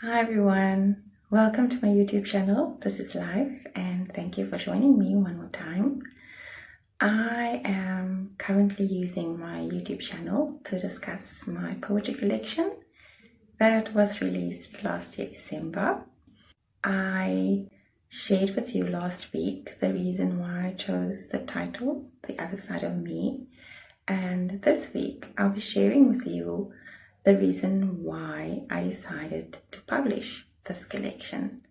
Hi everyone, welcome to my YouTube channel. This is Live and thank you for joining me one more time. I am currently using my YouTube channel to discuss my poetry collection that was released last year December. I shared with you last week the reason why I chose the title, The Other Side of Me, and this week I'll be sharing with you the reason why I decided to publish this collection.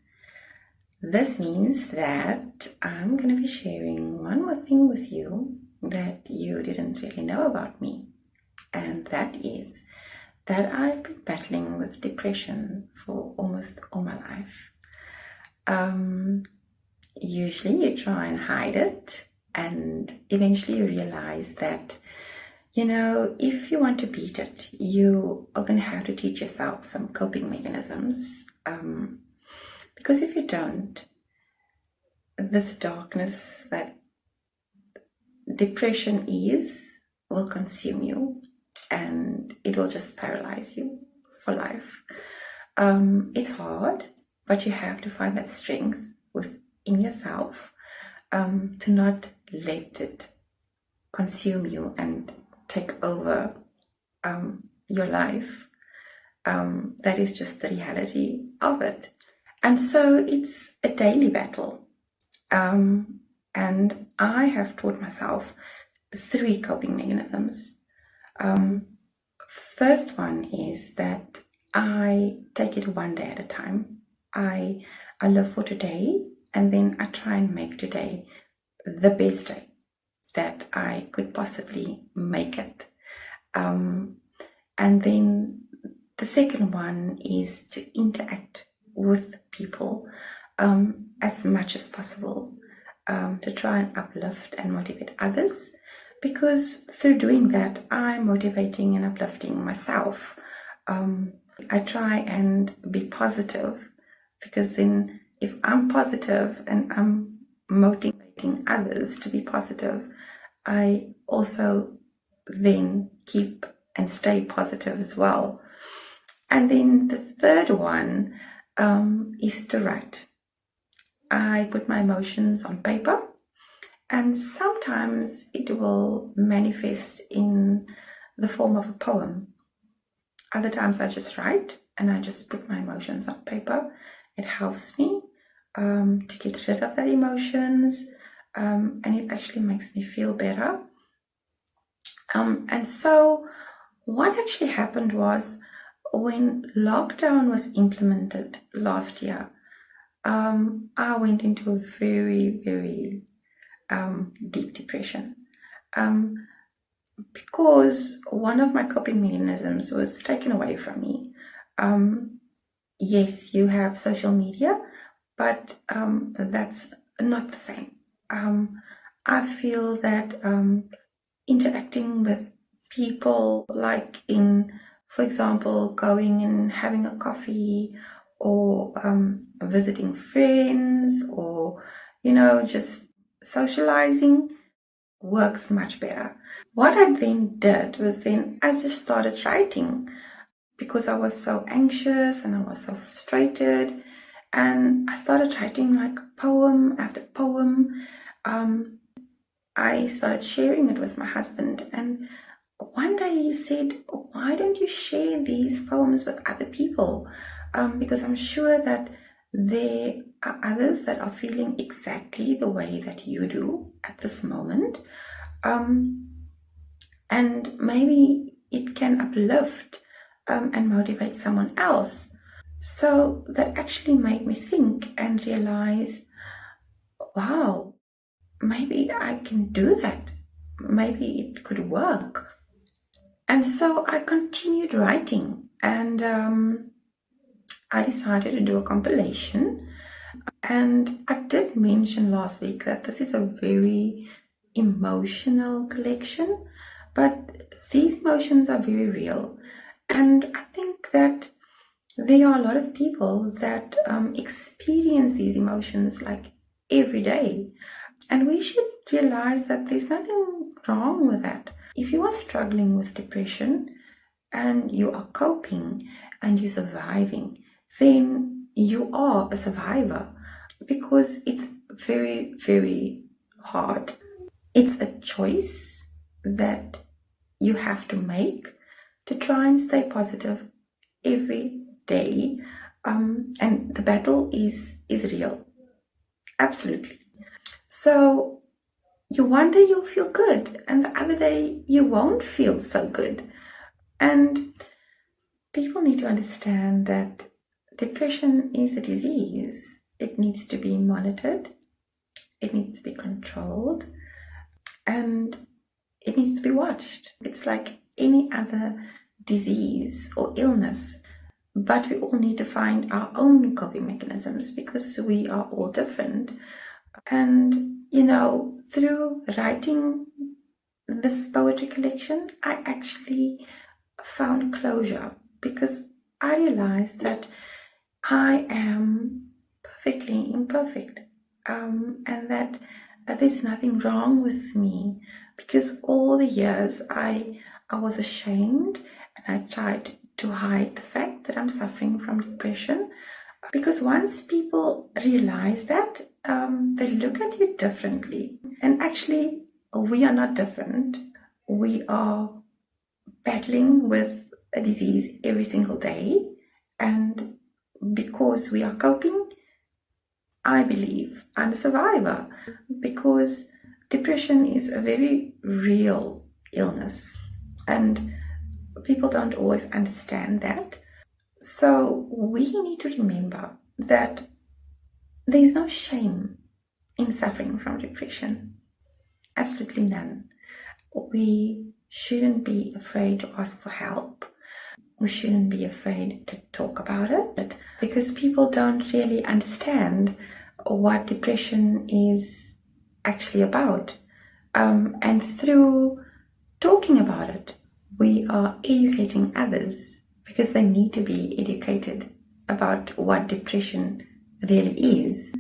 This means that I'm going to be sharing one more thing with you that you didn't really know about me, and that is that I've been battling with depression for almost all my life. Usually you try and hide it, and eventually you realize that if you want to beat it, you are going to have to teach yourself some coping mechanisms. Because if you don't, this darkness that depression will consume you, and it will just paralyze you for life. It's hard, but you have to find that strength within yourself to not let it consume you and take over your life. That is just the reality of it. And so it's a daily battle. And I have taught myself 3 coping mechanisms. First one is that I take it one day at a time. I live for today, and then I try and make today the best day that I could possibly make it. And then the second one is to interact with people as much as possible, to try and uplift and motivate others, because through doing that I'm motivating and uplifting myself. I try and be positive, because then if I'm positive and I'm motivating others to be positive, I also then keep and stay positive as well. And then the third one is to write. I put my emotions on paper, and sometimes it will manifest in the form of a poem. Other times I just write and I just put my emotions on paper. It helps me to get rid of that emotions, and it actually makes me feel better. And so what actually happened was, when lockdown was implemented last year, I went into a very, very deep depression, because one of my coping mechanisms was taken away from me. Yes, you have social media, but that's not the same. I feel that interacting with people, like for example, going and having a coffee, or visiting friends, or just socializing, works much better. What I then did was, I just started writing, because I was so anxious and I was so frustrated, and I started writing like poem after poem. I started sharing it with my husband, and one day he said, "Why don't you share these poems with other people? Because I'm sure that there are others that are feeling exactly the way that you do at this moment. And maybe it can uplift and motivate someone else." So that actually made me think and realize, wow, maybe I can do that. Maybe it could work. And so I continued writing, and I decided to do a compilation. And I did mention last week that this is a very emotional collection, but these emotions are very real. And I think that there are a lot of people that experience these emotions like every day. And we should realize that there's nothing wrong with that. If you are struggling with depression and you are coping and you're surviving, then you are a survivor, because it's very, very hard. It's a choice that you have to make to try and stay positive every day. And the battle is real. Absolutely. So one day you'll feel good, and the other day you won't feel so good. And people need to understand that depression is a disease. It needs to be monitored, it needs to be controlled, and it needs to be watched. It's like any other disease or illness, but we all need to find our own coping mechanisms because we are all different. And, through writing this poetry collection, I actually found closure, because I realized that I am perfectly imperfect, and that there's nothing wrong with me, because all the years I was ashamed, and I tried to hide the fact that I'm suffering from depression. Because once people realize that, they look at you differently. And actually, we are not different. We are battling with a disease every single day. And because we are coping, I believe I'm a survivor, because depression is a very real illness. And people don't always understand that. So we need to remember that there is no shame in suffering from depression. Absolutely none. We shouldn't be afraid to ask for help. We shouldn't be afraid to talk about it, because people don't really understand what depression is actually about. And through talking about it, we are educating others, because they need to be educated about what depression really is.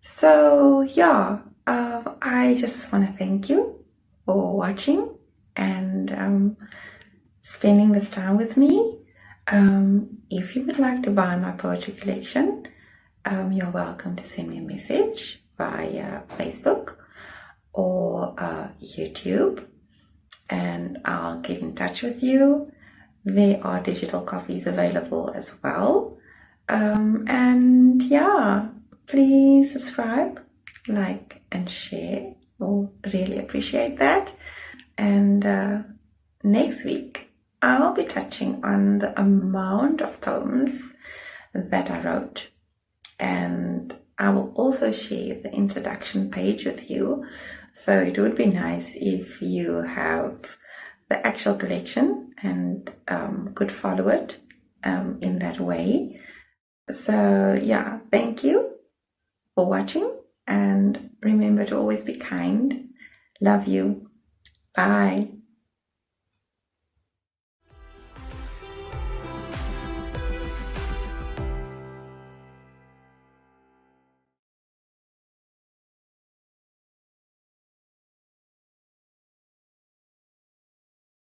So yeah, I just want to thank you for watching and spending this time with me. If you would like to buy my poetry collection, you're welcome to send me a message via Facebook or YouTube, and I'll get in touch with you. There are digital copies available as well. And yeah, please subscribe, like, and share. We'll really appreciate that. And next week, I'll be touching on the amount of poems that I wrote. And I will also share the introduction page with you. So it would be nice if you have the actual collection and could follow it in that way. So yeah, thank you for watching, and remember to always be kind. Love you. Bye.